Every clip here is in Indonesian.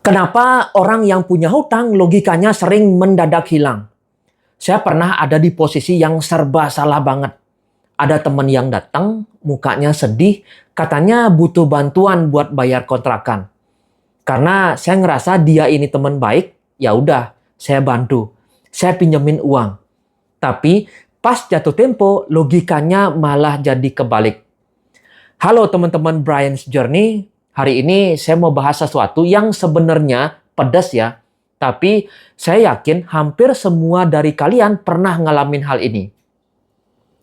Kenapa orang yang punya hutang logikanya sering mendadak hilang? Saya pernah ada di posisi yang serba salah banget. Ada teman yang datang, mukanya sedih, katanya butuh bantuan buat bayar kontrakan. Karena saya ngerasa dia ini teman baik, ya udah, saya bantu. Saya pinjemin uang. Tapi pas jatuh tempo, logikanya malah jadi kebalik. Halo teman-teman Brian's Journey. Hari ini saya mau bahas sesuatu yang sebenarnya pedas ya. Tapi saya yakin hampir semua dari kalian pernah ngalamin hal ini.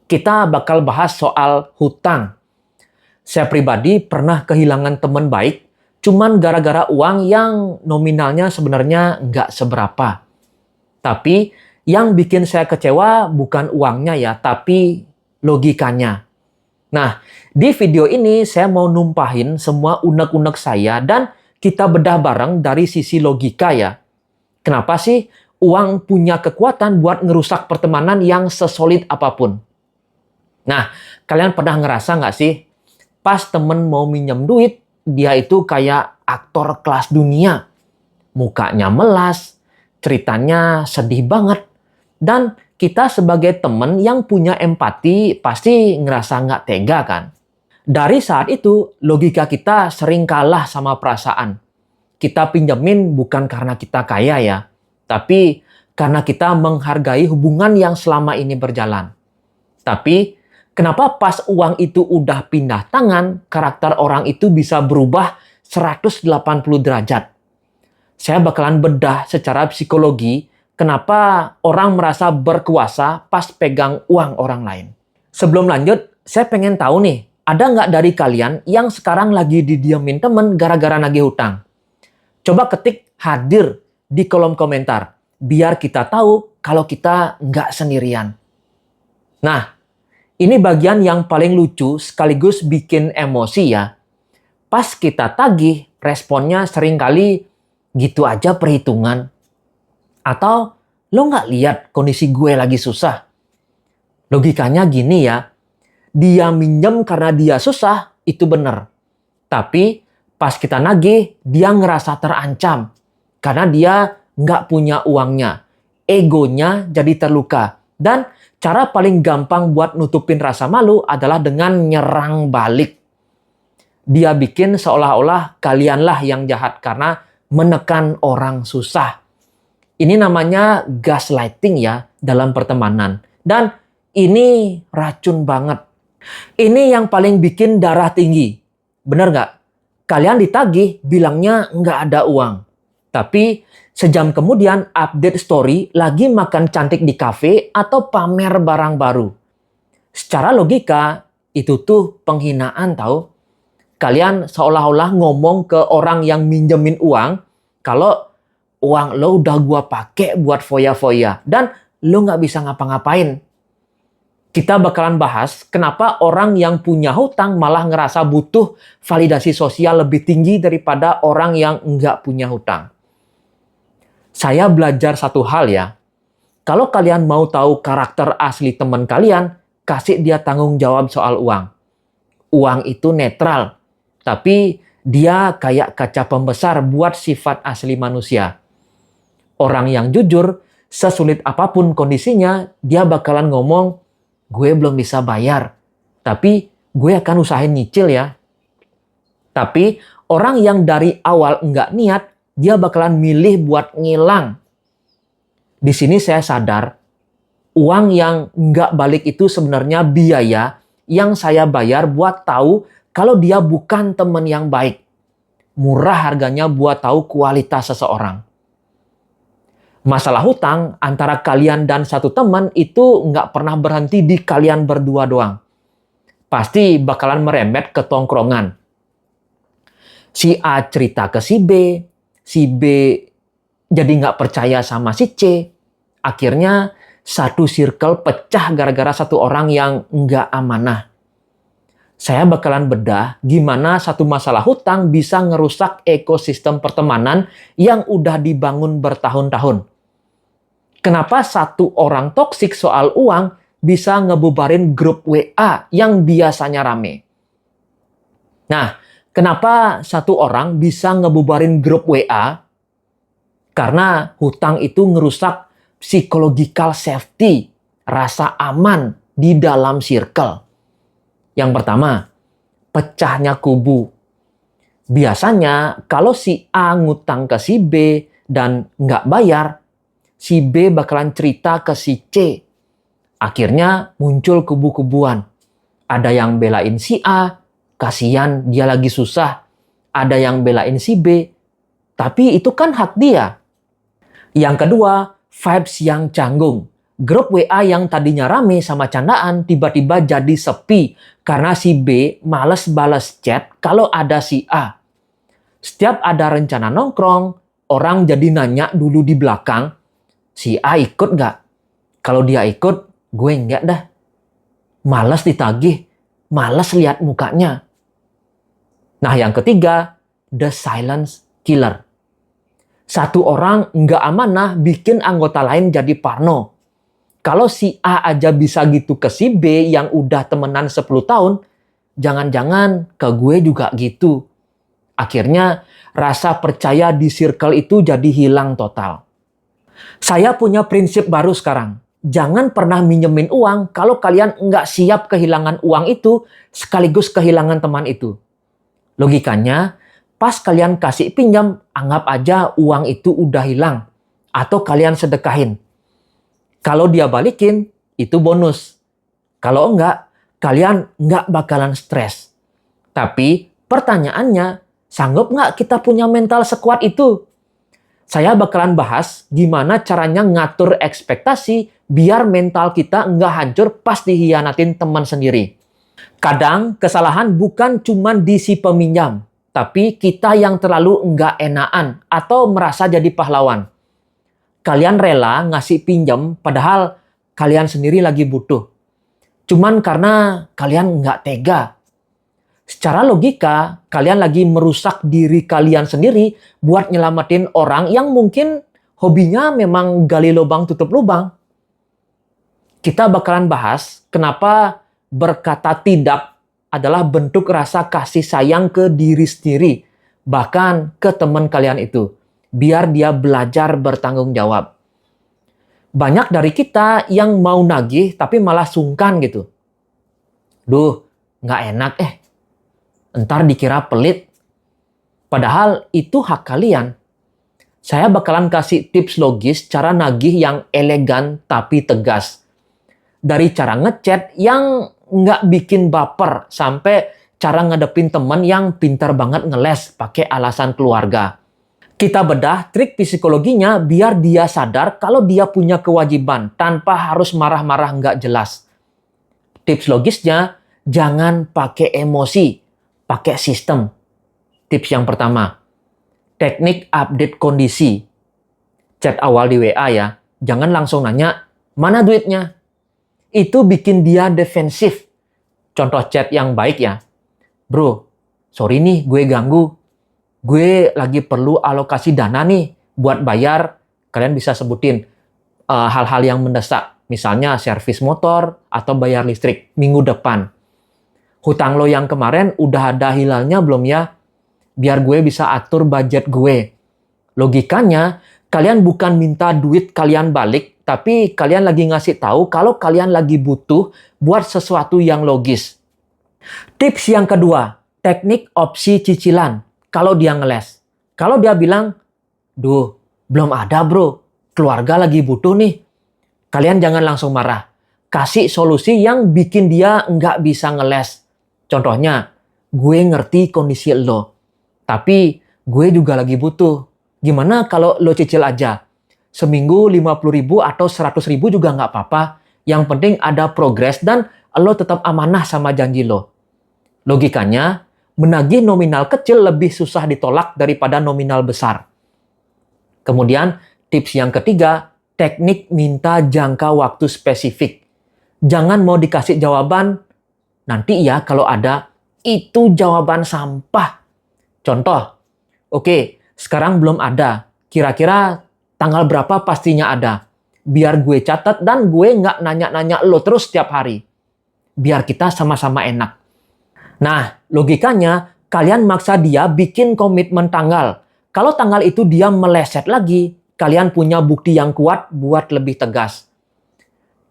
Kita bakal bahas soal hutang. Saya pribadi pernah kehilangan teman baik cuman gara-gara uang yang nominalnya sebenarnya nggak seberapa. Tapi yang bikin saya kecewa bukan uangnya ya, tapi logikanya. Nah, di video ini saya mau numpahin semua unek-unek saya dan kita bedah bareng dari sisi logika ya. Kenapa sih uang punya kekuatan buat ngerusak pertemanan yang sesolid apapun? Nah, kalian pernah ngerasa nggak sih? Pas temen mau minjem duit, dia itu kayak aktor kelas dunia. Mukanya melas, ceritanya sedih banget. Dan kita sebagai teman yang punya empati pasti ngerasa nggak tega kan? Dari saat itu, logika kita sering kalah sama perasaan. Kita pinjemin bukan karena kita kaya ya, tapi karena kita menghargai hubungan yang selama ini berjalan. Tapi, kenapa pas uang itu udah pindah tangan, karakter orang itu bisa berubah 180 derajat? Saya bakalan bedah secara psikologi kenapa orang merasa berkuasa pas pegang uang orang lain. Sebelum lanjut, saya pengen tahu nih, ada nggak dari kalian yang sekarang lagi didiamin temen gara-gara nagih hutang? Coba ketik hadir di kolom komentar, biar kita tahu kalau kita nggak sendirian. Nah, ini bagian yang paling lucu sekaligus bikin emosi ya. Pas kita tagih, responnya seringkali gitu aja perhitungan. Atau lo nggak lihat kondisi gue lagi susah? Logikanya gini ya, dia minjem karena dia susah, itu bener. Tapi pas kita nagih, dia ngerasa terancam. Karena dia nggak punya uangnya. Egonya jadi terluka. Dan cara paling gampang buat nutupin rasa malu adalah dengan nyerang balik. Dia bikin seolah-olah kalianlah yang jahat karena menekan orang susah. Ini namanya gaslighting ya dalam pertemanan. Dan ini racun banget. Ini yang paling bikin darah tinggi. Bener nggak? Kalian ditagih bilangnya nggak ada uang. Tapi sejam kemudian update story lagi makan cantik di kafe atau pamer barang baru. Secara logika itu tuh penghinaan tahu. Kalian seolah-olah ngomong ke orang yang minjemin uang kalau uang lo udah gua pakai buat foya-foya dan lo nggak bisa ngapa-ngapain. Kita bakalan bahas kenapa orang yang punya hutang malah ngerasa butuh validasi sosial lebih tinggi daripada orang yang nggak punya hutang. Saya belajar satu hal ya. Kalau kalian mau tahu karakter asli teman kalian, kasih dia tanggung jawab soal uang. Uang itu netral, tapi dia kayak kaca pembesar buat sifat asli manusia. Orang yang jujur, sesulit apapun kondisinya, dia bakalan ngomong, gue belum bisa bayar, tapi gue akan usahain nyicil ya. Tapi orang yang dari awal nggak niat, dia bakalan milih buat ngilang. Di sini saya sadar, uang yang nggak balik itu sebenarnya biaya yang saya bayar buat tahu kalau dia bukan teman yang baik. Murah harganya buat tahu kualitas seseorang. Masalah hutang antara kalian dan satu teman itu nggak pernah berhenti di kalian berdua doang. Pasti bakalan merembet ke tongkrongan. Si A cerita ke si B jadi nggak percaya sama si C. Akhirnya satu circle pecah gara-gara satu orang yang nggak amanah. Saya bakalan bedah gimana satu masalah hutang bisa ngerusak ekosistem pertemanan yang udah dibangun bertahun-tahun. Kenapa satu orang toksik soal uang bisa ngebubarin grup WA yang biasanya rame? Nah, kenapa satu orang bisa ngebubarin grup WA Karena hutang itu ngerusak psychological safety, rasa aman di dalam circle. Yang pertama, pecahnya kubu. Biasanya kalau si A ngutang ke si B dan nggak bayar, si B bakalan cerita ke si C. Akhirnya muncul kubu-kubuan. Ada yang belain si A, kasihan dia lagi susah. Ada yang belain si B, tapi itu kan hak dia. Yang kedua, vibes yang canggung. Grup WA yang tadinya rame sama candaan tiba-tiba jadi sepi karena si B males balas chat kalau ada si A. Setiap ada rencana nongkrong, orang jadi nanya dulu di belakang, si A ikut nggak? Kalau dia ikut, gue nggak dah. Males ditagih, males lihat mukanya. Nah, yang ketiga, the silence killer. Satu orang nggak amanah bikin anggota lain jadi parno. Kalau si A aja bisa gitu ke si B yang udah temenan 10 tahun, jangan-jangan ke gue juga gitu. Akhirnya, rasa percaya di circle itu jadi hilang total. Saya punya prinsip baru sekarang. Jangan pernah minjemin uang kalau kalian nggak siap kehilangan uang itu sekaligus kehilangan teman itu. Logikanya, pas kalian kasih pinjam, anggap aja uang itu udah hilang. Atau kalian sedekahin. Kalau dia balikin, itu bonus. Kalau enggak, kalian nggak bakalan stres. Tapi pertanyaannya, sanggup nggak kita punya mental sekuat itu? Saya bakalan bahas gimana caranya ngatur ekspektasi biar mental kita nggak hancur pas dihianatin teman sendiri. Kadang kesalahan bukan cuma di si peminjam, tapi kita yang terlalu nggak enakan atau merasa jadi pahlawan. Kalian rela ngasih pinjam padahal kalian sendiri lagi butuh. Cuman karena kalian nggak tega. Secara logika, kalian lagi merusak diri kalian sendiri buat nyelamatin orang yang mungkin hobinya memang gali lubang tutup lubang. Kita bakalan bahas kenapa berkata tidak adalah bentuk rasa kasih sayang ke diri sendiri, bahkan ke teman kalian itu, biar dia belajar bertanggung jawab. Banyak dari kita yang mau nagih tapi malah sungkan gitu. Duh, nggak enak Entar dikira pelit. Padahal itu hak kalian. Saya bakalan kasih tips logis cara nagih yang elegan tapi tegas. Dari cara ngechat yang nggak bikin baper sampai cara ngadepin teman yang pintar banget ngeles pakai alasan keluarga. Kita bedah trik psikologinya biar dia sadar kalau dia punya kewajiban tanpa harus marah-marah nggak jelas. Tips logisnya, jangan pakai emosi. Pakai sistem. Tips yang pertama, teknik update kondisi. Chat awal di WA ya, jangan langsung nanya, mana duitnya? Itu bikin dia defensif. Contoh chat yang baik ya, bro, sorry nih gue ganggu. Gue lagi perlu alokasi dana nih buat bayar. Kalian bisa sebutin hal-hal yang mendesak. Misalnya servis motor atau bayar listrik minggu depan. Hutang lo yang kemarin udah ada hilalnya belum ya? Biar gue bisa atur budget gue. Logikanya, kalian bukan minta duit kalian balik, tapi kalian lagi ngasih tahu kalau kalian lagi butuh buat sesuatu yang logis. Tips yang kedua, teknik opsi cicilan. Kalau dia ngeles. Kalau dia bilang, duh, belum ada bro, keluarga lagi butuh nih. Kalian jangan langsung marah. Kasih solusi yang bikin dia nggak bisa ngeles. Contohnya, gue ngerti kondisi lo, tapi gue juga lagi butuh. Gimana kalau lo cicil aja? Seminggu 50.000 atau 100.000 juga nggak apa-apa. Yang penting ada progres dan lo tetap amanah sama janji lo. Logikanya, menagih nominal kecil lebih susah ditolak daripada nominal besar. Kemudian, tips yang ketiga, teknik minta jangka waktu spesifik. Jangan mau dikasih jawaban, nanti ya kalau ada, itu jawaban sampah. Contoh, oke, sekarang belum ada. Kira-kira tanggal berapa pastinya ada. Biar gue catat dan gue nggak nanya-nanya lo terus setiap hari. Biar kita sama-sama enak. Nah, logikanya kalian maksa dia bikin komitmen tanggal. Kalau tanggal itu dia meleset lagi, kalian punya bukti yang kuat buat lebih tegas.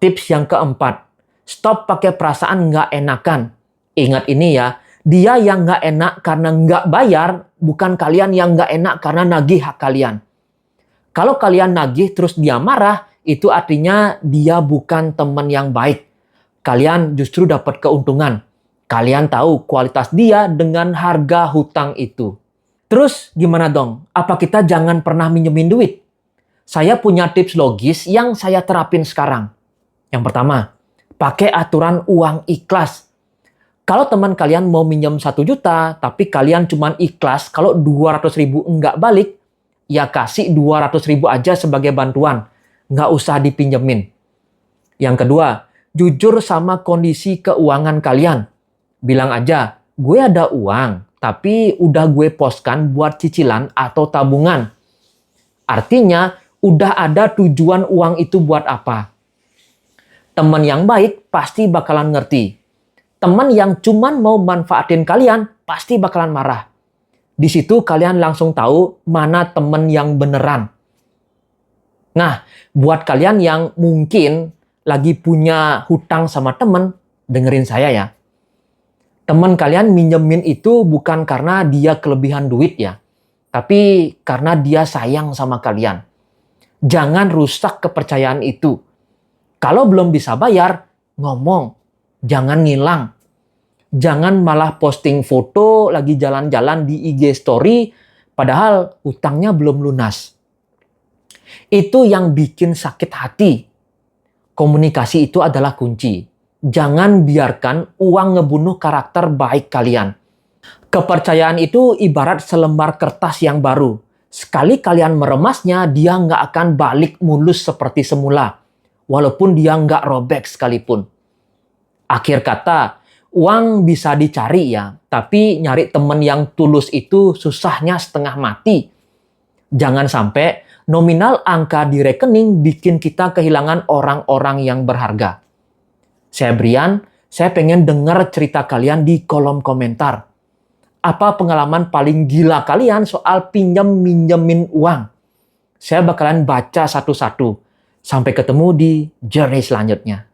Tips yang keempat, stop pakai perasaan nggak enakan. Ingat ini ya, dia yang nggak enak karena nggak bayar, bukan kalian yang nggak enak karena nagih hak kalian. Kalau kalian nagih terus dia marah, itu artinya dia bukan teman yang baik. Kalian justru dapat keuntungan. Kalian tahu kualitas dia dengan harga hutang itu. Terus gimana dong? Apa kita jangan pernah minjemin duit? Saya punya tips logis yang saya terapin sekarang. Yang pertama, pakai aturan uang ikhlas. Kalau teman kalian mau minjem 1 juta, tapi kalian cuma ikhlas kalau 200.000 enggak balik, ya kasih 200.000 aja sebagai bantuan. Nggak usah dipinjemin. Yang kedua, jujur sama kondisi keuangan kalian. Bilang aja, gue ada uang, tapi udah gue poskan buat cicilan atau tabungan. Artinya, udah ada tujuan uang itu buat apa. Teman yang baik pasti bakalan ngerti. Teman yang cuman mau manfaatin kalian pasti bakalan marah. Di situ kalian langsung tahu mana teman yang beneran. Nah, buat kalian yang mungkin lagi punya hutang sama teman, dengerin saya ya. Teman kalian minjemin itu bukan karena dia kelebihan duit ya, tapi karena dia sayang sama kalian. Jangan rusak kepercayaan itu. Kalau belum bisa bayar, ngomong. Jangan ngilang. Jangan malah posting foto lagi jalan-jalan di IG story, padahal hutangnya belum lunas. Itu yang bikin sakit hati. Komunikasi itu adalah kunci. Jangan biarkan uang ngebunuh karakter baik kalian. Kepercayaan itu ibarat selembar kertas yang baru. Sekali kalian meremasnya, dia nggak akan balik mulus seperti semula. Walaupun dia nggak robek sekalipun. Akhir kata, uang bisa dicari ya, tapi nyari teman yang tulus itu susahnya setengah mati. Jangan sampai nominal angka di rekening bikin kita kehilangan orang-orang yang berharga. Saya Brian, saya pengen dengar cerita kalian di kolom komentar. Apa pengalaman paling gila kalian soal minjemin uang? Saya bakalan baca satu-satu. Sampai ketemu di journey selanjutnya.